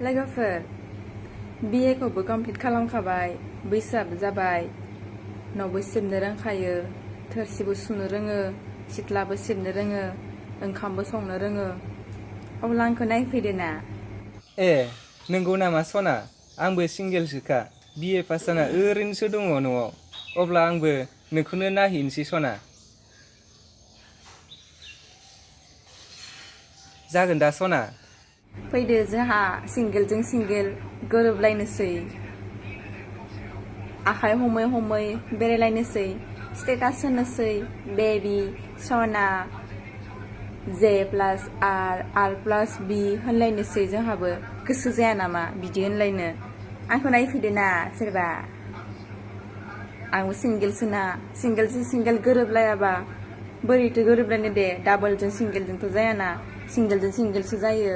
लोगोफोर BA खौबो complete खालामखाबाय बैसोआबो जाबाय न'बो सिबनो रोंखायो थोरसिबो सुनो रोङो सिथ्लाबो सिबनो रोङो ओंखामबो संनो रोङो अब्ला आंखौ नायफैदो ना नंगौ नामा सना आंबो सिंगेलसोखा BA पास जाना ओरैनोसो दङ न'आव अब्ला आंबो नोंखौनो नायहैनोसै सना जागोन दा सना फैदो जोंहा सिंगेलजों सिंगेल गोरोबलायनोसै आखाइ हमै हमै बेरायलायनोसै स्टेटास होनोसै बेबी सना J+R+B होनलायनोसै जोंहाबो गोसो जाया नामा बिदि होनलायनो आंखौ नायफैदो ना सोरबा आंबो सिंगेलसोना सिंगेलजों सिंगेल गोरोबलायाबा बोरैथो गोरोबलायनो दे डाबलजों सिंगेलजोंथ' जायाना सिंगेलजों सिंगेलसो जायो